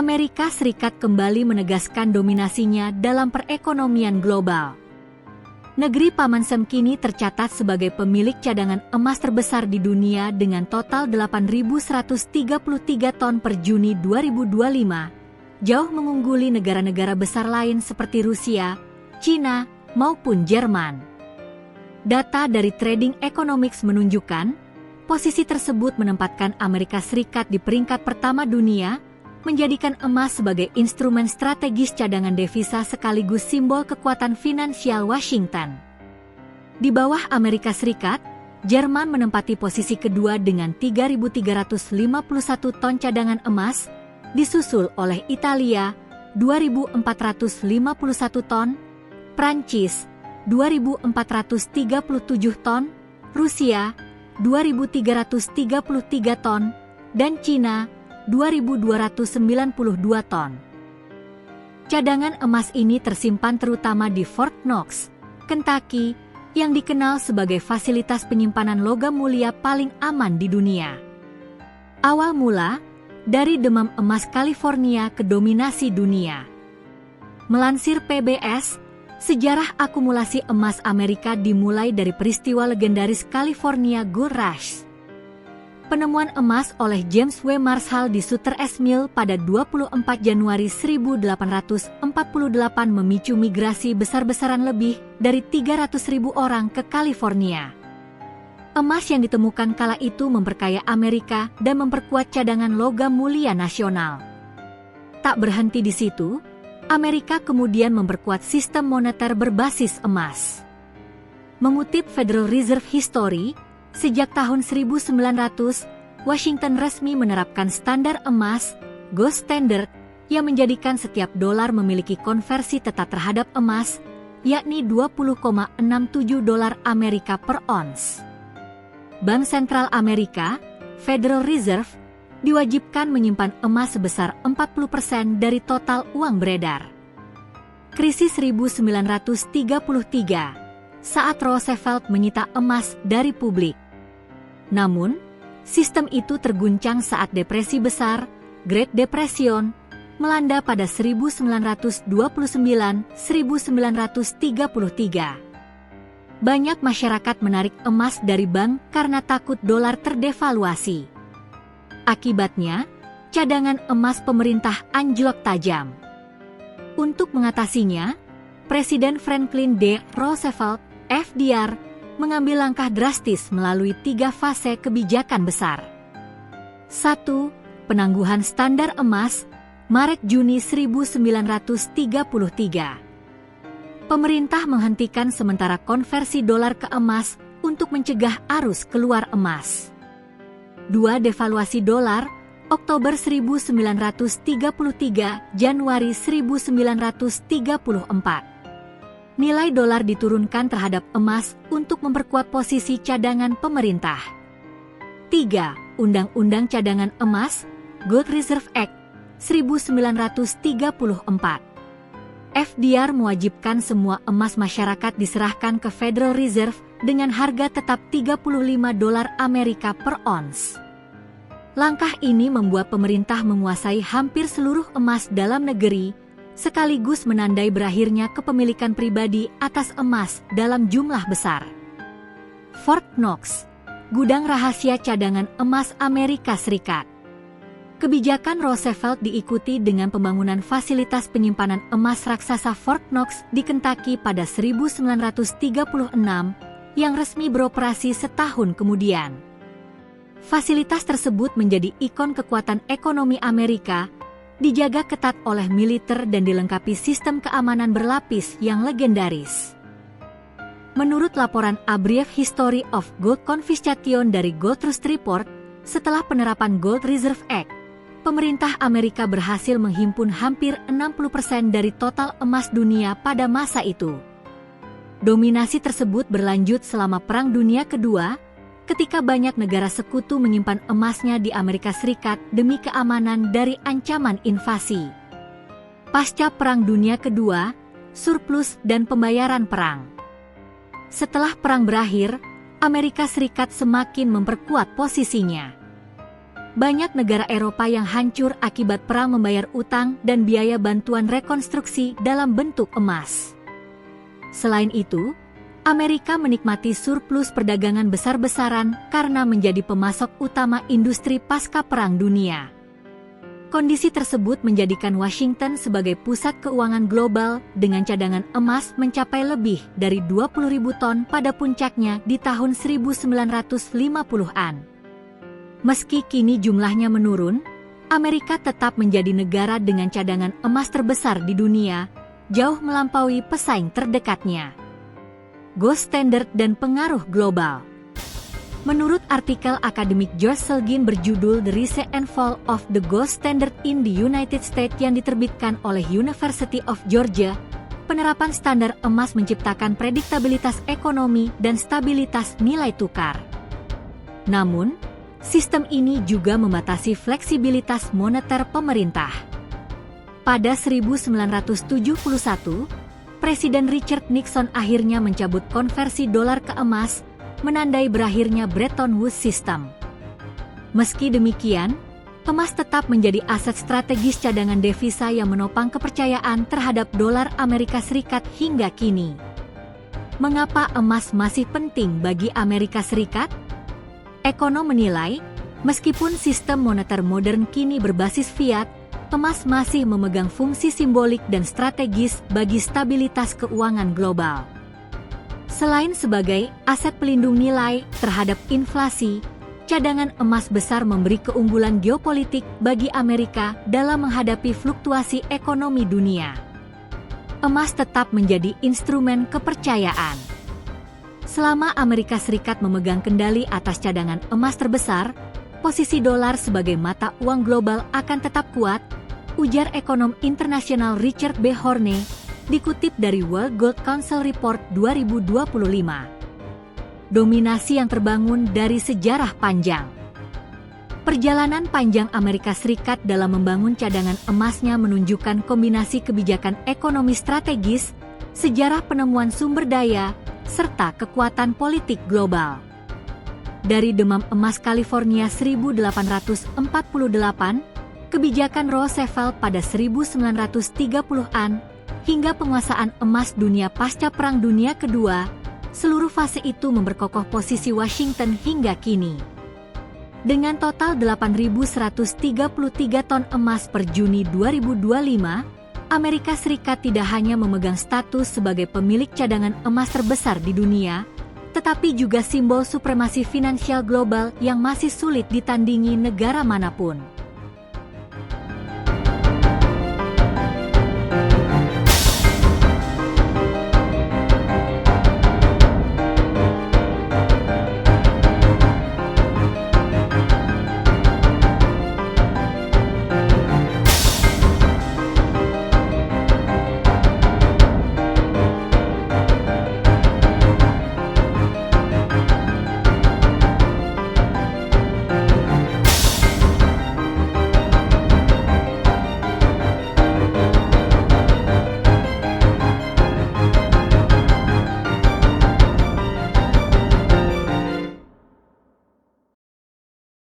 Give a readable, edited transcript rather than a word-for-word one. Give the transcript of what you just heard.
Amerika Serikat kembali menegaskan dominasinya dalam perekonomian global. Negeri Paman Sam kini tercatat sebagai pemilik cadangan emas terbesar di dunia dengan total 8.133 ton per Juni 2025, jauh mengungguli negara-negara besar lain seperti Rusia, Cina, maupun Jerman. Data dari Trading Economics menunjukkan, posisi tersebut menempatkan Amerika Serikat di peringkat pertama dunia, menjadikan emas sebagai instrumen strategis cadangan devisa sekaligus simbol kekuatan finansial Washington. Di bawah Amerika Serikat, Jerman menempati posisi kedua dengan 3.351 ton cadangan emas, disusul oleh Italia 2.451 ton, Prancis 2.437 ton, Rusia 2.333 ton, dan Cina 2.292 ton. Cadangan emas ini tersimpan terutama di Fort Knox, Kentucky, yang dikenal sebagai fasilitas penyimpanan logam mulia paling aman di dunia. Awal mula, dari demam emas California ke dominasi dunia. Melansir PBS, sejarah akumulasi emas Amerika dimulai dari peristiwa legendaris California Gold Rush. Penemuan emas oleh James W. Marshall di Sutter's Mill pada 24 Januari 1848 memicu migrasi besar-besaran lebih dari 300.000 orang ke California. Emas yang ditemukan kala itu memperkaya Amerika dan memperkuat cadangan logam mulia nasional. Tak berhenti di situ, Amerika kemudian memperkuat sistem moneter berbasis emas. Mengutip Federal Reserve History, sejak tahun 1900, Washington resmi menerapkan standar emas, gold standard, yang menjadikan setiap dolar memiliki konversi tetap terhadap emas, yakni 20,67 dolar Amerika per ons. Bank Sentral Amerika, Federal Reserve, diwajibkan menyimpan emas sebesar 40% dari total uang beredar. Krisis 1933, saat Roosevelt menyita emas dari publik. Namun, sistem itu terguncang saat depresi besar, Great Depression, melanda pada 1929-1933. Banyak masyarakat menarik emas dari bank karena takut dolar terdevaluasi. Akibatnya, cadangan emas pemerintah anjlok tajam. Untuk mengatasinya, Presiden Franklin D. Roosevelt, FDR, mengambil langkah drastis melalui 3 fase kebijakan besar. 1. Penangguhan standar emas, Maret-Juni 1933. Pemerintah menghentikan sementara konversi dolar ke emas untuk mencegah arus keluar emas. 2. Devaluasi dolar, Oktober 1933, Januari 1934. Nilai dolar diturunkan terhadap emas untuk memperkuat posisi cadangan pemerintah. 3. Undang-Undang Cadangan Emas, Gold Reserve Act, 1934. FDR mewajibkan semua emas masyarakat diserahkan ke Federal Reserve dengan harga tetap 35 dolar Amerika per ons. Langkah ini membuat pemerintah menguasai hampir seluruh emas dalam negeri, sekaligus menandai berakhirnya kepemilikan pribadi atas emas dalam jumlah besar. Fort Knox, gudang rahasia cadangan emas Amerika Serikat. Kebijakan Roosevelt diikuti dengan pembangunan fasilitas penyimpanan emas raksasa Fort Knox di Kentucky pada 1936 yang resmi beroperasi setahun kemudian. Fasilitas tersebut menjadi ikon kekuatan ekonomi Amerika, dijaga ketat oleh militer dan dilengkapi sistem keamanan berlapis yang legendaris. Menurut laporan A Brief History of Gold Confiscation dari Gold Trust Report, setelah penerapan Gold Reserve Act, pemerintah Amerika berhasil menghimpun hampir 60% dari total emas dunia pada masa itu. Dominasi tersebut berlanjut selama Perang Dunia Kedua, ketika banyak negara sekutu menyimpan emasnya di Amerika Serikat demi keamanan dari ancaman invasi. Pasca Perang Dunia Kedua, surplus dan pembayaran perang. Setelah perang berakhir, Amerika Serikat semakin memperkuat posisinya. banyak negara Eropa yang hancur akibat perang membayar utang dan biaya bantuan rekonstruksi dalam bentuk emas. Selain itu, Amerika menikmati surplus perdagangan besar-besaran karena menjadi pemasok utama industri pasca Perang Dunia. Kondisi tersebut menjadikan Washington sebagai pusat keuangan global dengan cadangan emas mencapai lebih dari 20.000 ton pada puncaknya di tahun 1950-an. Meski kini jumlahnya menurun, Amerika tetap menjadi negara dengan cadangan emas terbesar di dunia, jauh melampaui pesaing terdekatnya. Gold Standard dan pengaruh global. Menurut artikel akademik George Selgin berjudul The Rise and Fall of the Gold Standard in the United States yang diterbitkan oleh University of Georgia, penerapan standar emas menciptakan prediktabilitas ekonomi dan stabilitas nilai tukar. Namun, sistem ini juga membatasi fleksibilitas moneter pemerintah. Pada 1971, Presiden Richard Nixon akhirnya mencabut konversi dolar ke emas, menandai berakhirnya Bretton Woods System. Meski demikian, emas tetap menjadi aset strategis cadangan devisa yang menopang kepercayaan terhadap dolar Amerika Serikat hingga kini. Mengapa emas masih penting bagi Amerika Serikat? Ekonom menilai, meskipun sistem moneter modern kini berbasis fiat, emas masih memegang fungsi simbolik dan strategis bagi stabilitas keuangan global. Selain sebagai aset pelindung nilai terhadap inflasi, cadangan emas besar memberi keunggulan geopolitik bagi Amerika dalam menghadapi fluktuasi ekonomi dunia. Emas tetap menjadi instrumen kepercayaan. Selama Amerika Serikat memegang kendali atas cadangan emas terbesar, posisi dolar sebagai mata uang global akan tetap kuat, ujar ekonom internasional Richard B. Horne, dikutip dari World Gold Council Report 2025. Dominasi yang terbangun dari sejarah panjang. Perjalanan panjang Amerika Serikat dalam membangun cadangan emasnya menunjukkan kombinasi kebijakan ekonomi strategis, sejarah penemuan sumber daya, serta kekuatan politik global. Dari demam emas California 1848, kebijakan Roosevelt pada 1930-an, hingga penguasaan emas dunia pasca Perang Dunia Kedua, seluruh fase itu memperkokoh posisi Washington hingga kini. Dengan total 8.133 ton emas per Juni 2025, Amerika Serikat tidak hanya memegang status sebagai pemilik cadangan emas terbesar di dunia, tetapi juga simbol supremasi finansial global yang masih sulit ditandingi negara manapun.